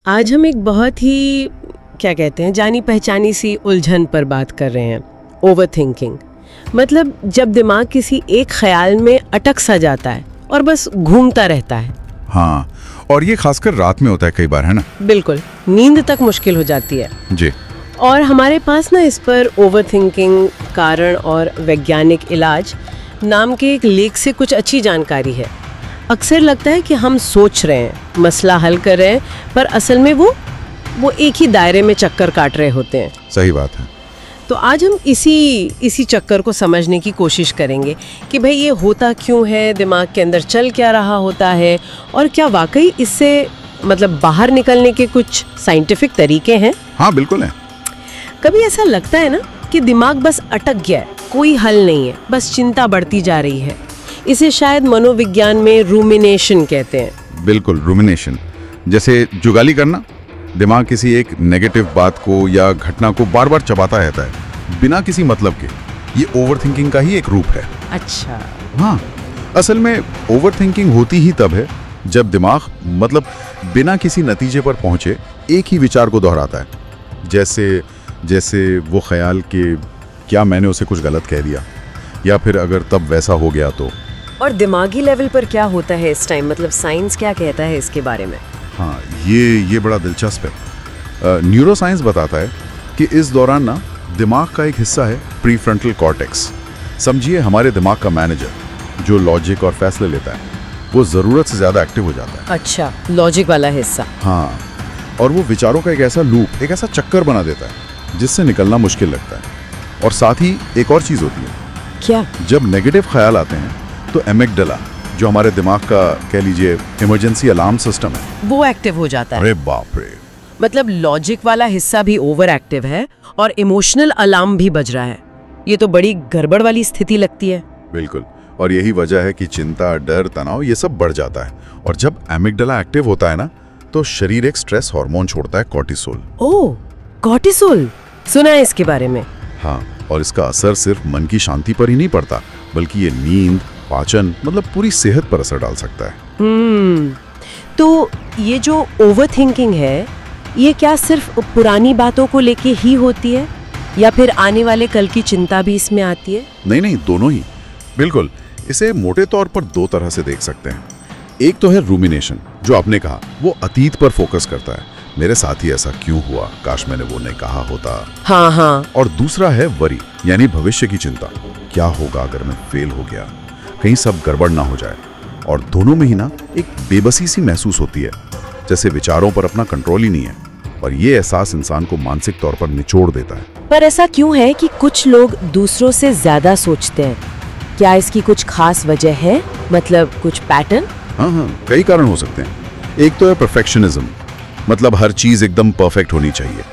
आज हम एक बहुत ही क्या कहते हैं जानी पहचानी सी उलझन पर बात कर रहे हैं, ओवर थिंकिंग। मतलब जब दिमाग किसी एक ख्याल में अटक सा जाता है और बस घूमता रहता है। हाँ, और ये खासकर रात में होता है कई बार, है ना? बिल्कुल, नींद तक मुश्किल हो जाती है जी। और हमारे पास ना इस पर ओवर थिंकिंग कारण और वैज्ञानिक इलाज नाम के एक लेख से कुछ अच्छी जानकारी है। अक्सर लगता है कि हम सोच रहे हैं, मसला हल कर रहे हैं, पर असल में वो एक ही दायरे में चक्कर काट रहे होते हैं। सही बात है। तो आज हम इसी चक्कर को समझने की कोशिश करेंगे कि भाई ये होता क्यों है, दिमाग के अंदर चल क्या रहा होता है और क्या वाकई इससे मतलब बाहर निकलने के कुछ साइंटिफिक तरीके हैं। हाँ बिल्कुल है। कभी ऐसा लगता है ना कि दिमाग बस अटक गया है, कोई हल नहीं है, बस चिंता बढ़ती जा रही है। इसे शायद मनोविज्ञान में रूमिनेशन कहते हैं। बिल्कुल, रूमिनेशन, जैसे जुगाली करना। दिमाग किसी एक नेगेटिव बात को या घटना को बार बार चबाता रहता है बिना किसी मतलब के। ये ओवरथिंकिंग का ही एक रूप है। अच्छा। हाँ, असल में ओवरथिंकिंग होती ही तब है जब दिमाग मतलब बिना किसी नतीजे पर पहुंचे एक ही विचार को दोहराता है। जैसे वो ख्याल कि क्या मैंने उसे कुछ गलत कह दिया, या फिर अगर तब वैसा हो गया तो। और दिमागी लेवल पर क्या होता है इस टाइम, मतलब साइंस क्या कहता है इसके बारे में? हाँ, ये बड़ा दिलचस्प है। न्यूरो साइंस बताता है कि इस दौरान ना दिमाग का एक हिस्सा है प्रीफ्रंटल कॉर्टेक्स। समझिए हमारे दिमाग का मैनेजर जो लॉजिक और फैसले लेता है, वो ज़रूरत से ज़्यादा एक्टिव हो जाता है। अच्छा, लॉजिक वाला हिस्सा। हाँ, और वो विचारों का एक ऐसा लूप, एक ऐसा चक्कर बना देता है जिससे निकलना मुश्किल लगता है। और साथ ही एक और चीज़ होती है। क्या? जब नेगेटिव ख्याल आते हैं तो एमिगडाला, जो हमारे दिमाग का कह लीजिए इमरजेंसी अलार्म सिस्टम है, वो एक्टिव हो जाता है। अरे बाप रे। मतलब लॉजिक वाला हिस्सा भी ओवर एक्टिव है और इमोशनल अलार्म भी बज रहा है। ये तो बड़ी गड़बड़ वाली स्थिति लगती है। बिल्कुल, और यही वजह है कि चिंता, डर, तनाव ये सब बढ़ जाता है। और जब एमिगडाला एक्टिव होता है ना, तो शरीर एक स्ट्रेस हार्मोन छोड़ता है, कॉर्टिसोल। ओह, कॉर्टिसोल, सुना है इसके बारे में। हाँ, और इसका असर सिर्फ मन की शांति पर ही नहीं पड़ता, बल्कि ये नींद, पाचन, मतलब पूरी सेहत पर असर डाल सकता है। तो ये जो ओवर थिंकिंग है, ये क्या सिर्फ पुरानी बातों को लेके ही होती है या फिर आने वाले कल की चिंता भी इसमें आती है? नहीं, दोनों ही। बिल्कुल, इसे मोटे तौर पर दो तरह से देख सकते हैं। एक तो है रूमिनेशन, जो आपने कहा, वो अतीत पर फोकस करता है। मेरे साथ ही ऐसा क्यों हुआ, काश मैंने वो नहीं कहा होता। हाँ। और दूसरा है वरी, यानी भविष्य की चिंता। क्या होगा अगर मैं फेल हो गया, कहीं सब गड़बड़ ना हो जाए। और दोनों में ही ना एक बेबसी सी महसूस होती है, जैसे विचारों पर अपना कंट्रोल ही नहीं है। और ये एहसास इंसान को मानसिक तौर पर निचोड़ देता है। पर ऐसा क्यों है कि कुछ लोग दूसरों से ज्यादा सोचते हैं? क्या इसकी कुछ खास वजह है, मतलब कुछ पैटर्न? हाँ, कई कारण हो सकते हैं। एक तो है परफेक्शनिज्म, मतलब हर चीज एकदम परफेक्ट होनी चाहिए।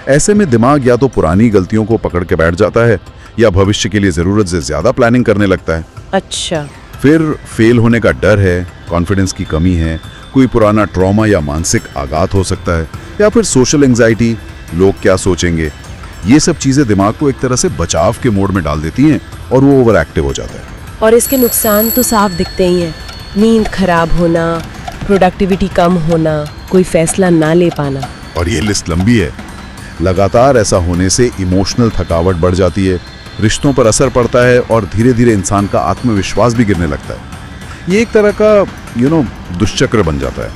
ऐसे में दिमाग या तो पुरानी गलतियों को पकड़ के बैठ जाता है या भविष्य के लिए जरूरत से ज्यादा प्लानिंग करने लगता है। अच्छा। फिर फेल होने का डर है, कॉन्फिडेंस की कमी है, कोई पुराना ट्रॉमा या मानसिक आघात हो सकता है, या फिर सोशल एंजाइटी, लोग क्या सोचेंगे। ये सब चीजें दिमाग को एक तरह से बचाव के मोड में डाल देती हैं और वो ओवर एक्टिव हो जाता है। और इसके नुकसान तो साफ दिखते ही हैं। नींद खराब होना, प्रोडक्टिविटी कम होना, कोई फैसला ना ले पाना। और ये लिस्ट लंबी है। लगातार ऐसा होने से इमोशनल थकावट बढ़ जाती है, रिश्तों पर असर पड़ता है और धीरे धीरे इंसान का आत्मविश्वास भी गिरने लगता है। ये एक तरह का दुष्चक्र बन जाता है।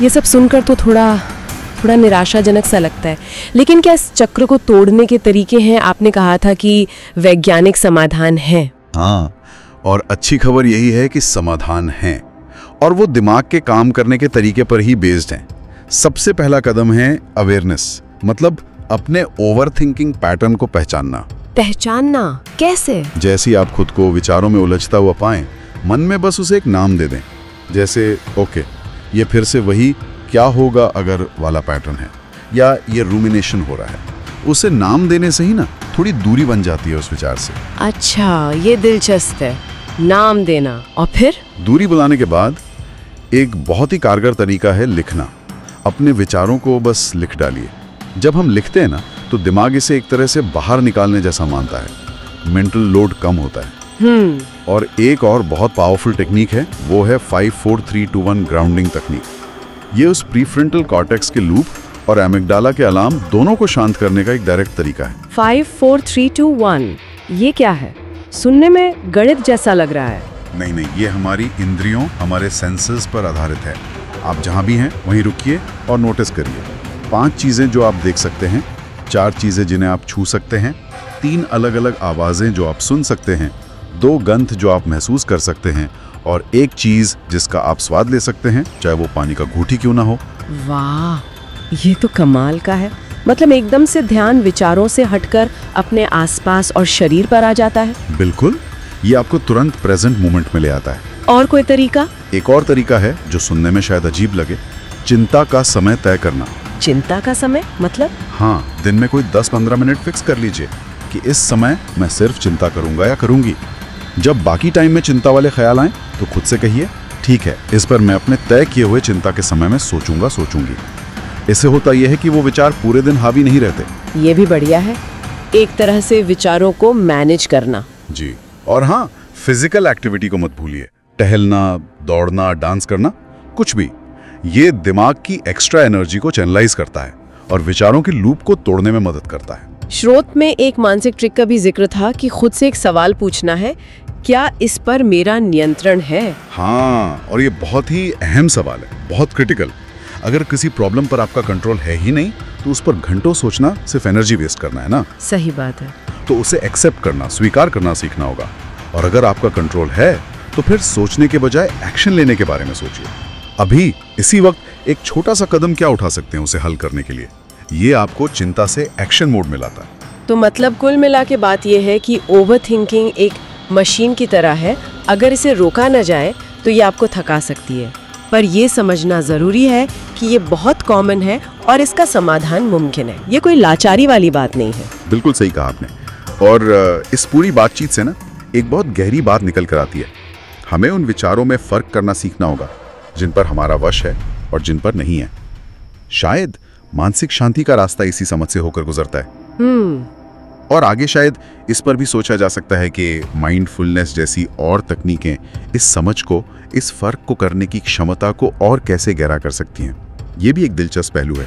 ये सब सुनकर तो थोड़ा निराशाजनक सा लगता है। लेकिन क्या इस चक्र को तोड़ने के तरीके हैं? आपने कहा था कि वैज्ञानिक समाधान है। हाँ, और अच्छी खबर यही है कि समाधान है, और वो दिमाग के काम करने के तरीके पर ही बेस्ड हैं। सबसे पहला कदम है अवेयरनेस, मतलब अपने ओवरथिंकिंग पैटर्न को पहचानना। कैसे? जैसे आप खुद को विचारों में उलझता हुआ पाएं, मन में बस उसे एक नाम दे दें। जैसे ओके, ये फिर से वही क्या होगा अगर वाला पैटर्न है, या ये रूमिनेशन हो रहा है। उसे नाम देने से ही ना थोड़ी दूरी बन जाती है उस विचार से। अच्छा, ये दिलचस्प है, नाम देना। और फिर दूरी बुलाने के बाद एक बहुत ही कारगर तरीका है लिखना। अपने विचारों को बस लिख डालिए। जब हम लिखते हैं ना, तो दिमाग इसे एक तरह से बाहर निकालने जैसा मानता है। मेंटल लोड कम होता है। और एक और बहुत पावरफुल टेक्निक है, वो है 5-4-3-2-1 ग्राउंडिंग तकनीक। ये उस प्रीफ्रंटल कॉर्टेक्स के लूप और एमिगडाला के अलार्म दोनों को शांत करने का एक डायरेक्ट तरीका है। 5 4 3 2 1 ये क्या है? सुनने में गणित जैसा लग रहा है। नहीं, ये हमारी इंद्रियों, हमारे सेंसेस पर आधारित है। आप जहाँ भी हैं वहीं रुकिए और नोटिस करिए। 5 चीज़ें जो आप देख सकते हैं, 4 चीज़ें जिन्हें आप छू सकते हैं, 3 अलग अलग आवाज़ें जो आप सुन सकते हैं, 2 गंध जो आप महसूस कर सकते हैं और 1 चीज़ जिसका आप स्वाद ले सकते हैं, चाहे वो पानी का घूंटी क्यों ना हो। वाह, ये तो कमाल का है। मतलब एकदम से ध्यान विचारों से हटकर अपने आसपास और शरीर पर आ जाता है। बिल्कुल, ये आपको तुरंत प्रेजेंट मोमेंट में ले आता है। और कोई तरीका? एक और तरीका है जो सुनने में शायद अजीब लगे, चिंता का समय तय करना। चिंता का समय मतलब? हाँ, दिन में कोई 10-15 मिनट फिक्स कर लीजिए कि इस समय मैं सिर्फ चिंता करूंगा या करूंगी। जब बाकी टाइम में चिंता वाले ख्याल आए तो खुद से कहिए, ठीक है, इस पर मैं अपने तय किए हुए चिंता के समय में सोचूंगी। इससे होता यह है कि वो विचार पूरे दिन हावी नहीं रहते। ये भी बढ़िया है, एक तरह से विचारों को मैनेज करना। जी, और हाँ, फिजिकल एक्टिविटी को मत भूलिए। टहलना, दौड़ना, डांस करना, कुछ भी। ये दिमाग की एक्स्ट्रा एनर्जी को चैनलाइज करता है और विचारों के लूप को तोड़ने में मदद करता है। स्रोत में एक मानसिक ट्रिक का भी जिक्र था कि खुद से एक सवाल पूछना है, क्या इस पर मेरा नियंत्रण है? हाँ, और ये बहुत ही अहम सवाल है, बहुत क्रिटिकल। अगर किसी प्रॉब्लम पर आपका कंट्रोल है ही नहीं तो उस पर घंटों सोचना सिर्फ एनर्जी वेस्ट करना है ना। सही बात है। तो उसे एक्सेप्ट करना, स्वीकार करना सीखना होगा। और अगर आपका कंट्रोल है तो फिर सोचने के बजाय एक्शन लेने के बारे में सोचिए। अभी इसी वक्त एक छोटा सा कदम क्या उठा सकते हैं उसे हल करने के लिए? ये आपको चिंता से एक्शन मोड में लाता है। तो मतलब कुल मिला के बात यह है कि ओवरथिंकिंग एक मशीन की तरह है। अगर इसे रोका न जाए तो ये आपको थका सकती है, पर यह समझना जरूरी है कि ये बहुत कॉमन है और इसका समाधान मुमकिन है। ये कोई लाचारी वाली बात नहीं है। बिल्कुल सही कहा आपने। और इस पूरी बातचीत से ना एक बहुत गहरी बात निकल कर आती है। हमें उन विचारों में फर्क करना सीखना होगा जिन पर हमारा वश है और जिन पर नहीं है। शायद मानसिक शांति का रास्ता इसी समझ से होकर गुजरता है। और आगे शायद इस पर भी सोचा जा सकता है कि माइंडफुलनेस जैसी और तकनीकें इस समझ को, इस फर्क को करने की क्षमता को और कैसे गहरा कर सकती हैं। ये भी एक दिलचस्प पहलू है।